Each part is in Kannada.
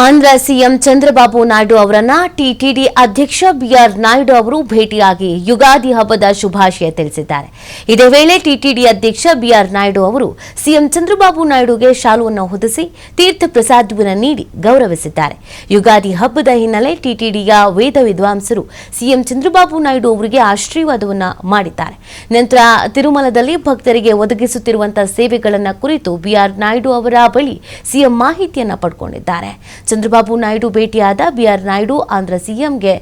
ಆಂಧ್ರ ಸಿಎಂ ಚಂದ್ರಬಾಬು ನಾಯ್ಡು ಅವರನ್ನ ಟಿಟಿಡಿ ಅಧ್ಯಕ್ಷ ಬಿಆರ್ ನಾಯ್ಡು ಅವರು ಭೇಟಿಯಾಗಿ ಯುಗಾದಿ ಹಬ್ಬದ ಶುಭಾಶಯ ತಿಳಿಸಿದ್ದಾರೆ. ಇದೇ ವೇಳೆ ಟಿಟಿಡಿ ಅಧ್ಯಕ್ಷ ಬಿಆರ್ ನಾಯ್ಡು ಅವರು ಸಿಎಂ ಚಂದ್ರಬಾಬು ನಾಯ್ಡುಗೆ ಶಾಲುವನ್ನು ಹೊದಿಸಿ ತೀರ್ಥ ಪ್ರಸಾದವನ್ನು ನೀಡಿ ಗೌರವಿಸಿದ್ದಾರೆ. ಯುಗಾದಿ ಹಬ್ಬದ ಹಿನ್ನೆಲೆ ಟಿಟಿಡಿಯ ವೇದ ವಿದ್ವಾಂಸರು ಸಿಎಂ ಚಂದ್ರಬಾಬು ನಾಯ್ಡು ಅವರಿಗೆ ಆಶೀರ್ವಾದವನ್ನು ಮಾಡಿದ್ದಾರೆ. ನಂತರ ತಿರುಮಲದಲ್ಲಿ ಭಕ್ತರಿಗೆ ಒದಗಿಸುತ್ತಿರುವಂತಹ ಸೇವೆಗಳನ್ನು ಕುರಿತು ಬಿಆರ್ ನಾಯ್ಡು ಅವರ ಬಳಿ ಸಿಎಂ ಮಾಹಿತಿಯನ್ನು ಪಡೆದುಕೊಂಡಿದ್ದಾರೆ. ಚಂದ್ರಬಾಬು ನಾಯ್ಡು ಭೇಟಿಯಾದ ಬಿಆರ್ ನಾಯ್ಡು ಆಂಧ್ರ ಸಿಎಂಗೆ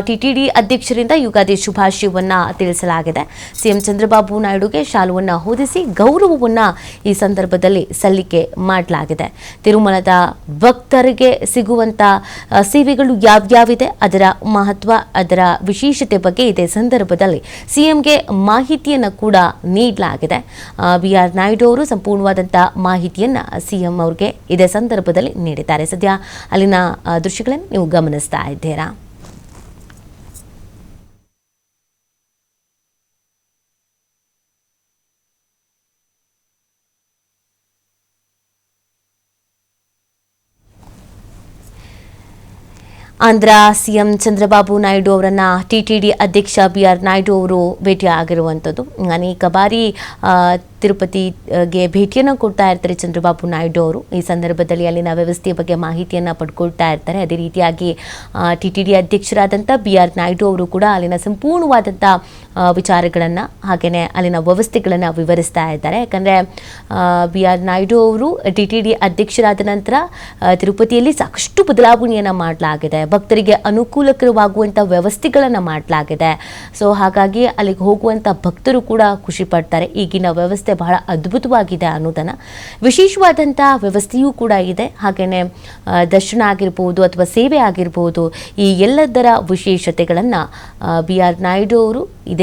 ಟಿಟಿಡಿ ಅಧ್ಯಕ್ಷರಿಂದ ಯುಗಾದಿ ಶುಭಾಶಯವನ್ನ ತಿಳಿಸಲಾಗಿದೆ. ಸಿಎಂ ಚಂದ್ರಬಾಬು ನಾಯ್ಡುಗೆ ಶಾಲುವನ್ನು ಹೊದಿಸಿ ಗೌರವವನ್ನು ಈ ಸಂದರ್ಭದಲ್ಲಿ ಸಲ್ಲಿಕೆ ಮಾಡಲಾಗಿದೆ. ತಿರುಮಲದ ಭಕ್ತರಿಗೆ ಸಿಗುವಂತ ಸೇವೆಗಳು ಯಾವ್ಯಾವಿದೆ, ಅದರ ಮಹತ್ವ, ಅದರ ವಿಶೇಷತೆ ಬಗ್ಗೆ ಇದೇ ಸಂದರ್ಭದಲ್ಲಿ ಸಿಎಂಗೆ ಮಾಹಿತಿಯನ್ನು ಕೂಡ ನೀಡಲಾಗಿದೆ. ಬಿಆರ್ ನಾಯ್ಡು ಅವರು ಸಂಪೂರ್ಣವಾದಂತಹ ಮಾಹಿತಿಯನ್ನ ಸಿಎಂ ಅವರಿಗೆ ಇದೇ ಸಂದರ್ಭದಲ್ಲಿ ನೀಡಿದ್ದಾರೆ. ಸದ್ಯ ಅಲ್ಲಿನ ದೃಶ್ಯಗಳನ್ನು ನೀವು ಗಮನಿಸ್ತಾ ಇದ್ದೀರಾ. ಆಂಧ್ರ ಸಿಎಂ ಚಂದ್ರಬಾಬು ನಾಯ್ಡು ಅವರನ್ನ ಟಿಟಿಡಿ ಅಧ್ಯಕ್ಷ ಬಿಆರ್ ನಾಯ್ಡು ಅವರು ಭೇಟಿಯಾಗಿರುವಂಥದ್ದು. ಅನೇಕ ಬಾರಿ ತಿರುಪತಿಗೆ ಭೇಟಿಯನ್ನು ಕೊಡ್ತಾ ಇರ್ತಾರೆ ಚಂದ್ರಬಾಬು ನಾಯ್ಡು ಅವರು. ಈ ಸಂದರ್ಭದಲ್ಲಿ ಅಲ್ಲಿನ ವ್ಯವಸ್ಥೆಯ ಬಗ್ಗೆ ಮಾಹಿತಿಯನ್ನು ಪಡ್ಕೊಳ್ತಾ ಇರ್ತಾರೆ. ಅದೇ ರೀತಿಯಾಗಿ ಟಿಟಿಡಿ ಅಧ್ಯಕ್ಷರಾದಂಥ ಬಿಆರ್ ನಾಯ್ಡು ಅವರು ಕೂಡ ಅಲ್ಲಿನ ಸಂಪೂರ್ಣವಾದಂಥ ವಿಚಾರಗಳನ್ನು ಹಾಗೆಯೇ ಅಲ್ಲಿನ ವ್ಯವಸ್ಥೆಗಳನ್ನು ವಿವರಿಸ್ತಾ ಇದ್ದಾರೆ. ಯಾಕಂದರೆ ಬಿಆರ್ ನಾಯ್ಡು ಅವರು ಟಿಟಿಡಿ ಅಧ್ಯಕ್ಷರಾದ ನಂತರ ತಿರುಪತಿಯಲ್ಲಿ ಸಾಕಷ್ಟು ಬದಲಾವಣೆಯನ್ನು ಮಾಡಲಾಗಿದೆ. ಭಕ್ತರಿಗೆ ಅನುಕೂಲಕರವಾಗುವಂಥ ವ್ಯವಸ್ಥೆಗಳನ್ನು ಮಾಡಲಾಗಿದೆ. ಸೊ ಹಾಗಾಗಿ ಅಲ್ಲಿಗೆ ಹೋಗುವಂಥ ಭಕ್ತರು ಕೂಡ ಖುಷಿ ಪಡ್ತಾರೆ. ಈಗಿನ ವ್ಯವಸ್ಥೆ ಬಹಳ ಅದ್ಭುತವಾಗಿದೆ ಅನ್ನೋದನ್ನು, ವಿಶೇಷವಾದಂಥ ವ್ಯವಸ್ಥೆಯೂ ಕೂಡ ಇದೆ. ಹಾಗೆಯೇ ದರ್ಶನ ಆಗಿರ್ಬೋದು ಅಥವಾ ಸೇವೆ ಆಗಿರ್ಬೋದು, ಈ ಎಲ್ಲದರ ವಿಶೇಷತೆಗಳನ್ನು ಬಿಆರ್ ನಾಯ್ಡು ಅವರು ಇದೇ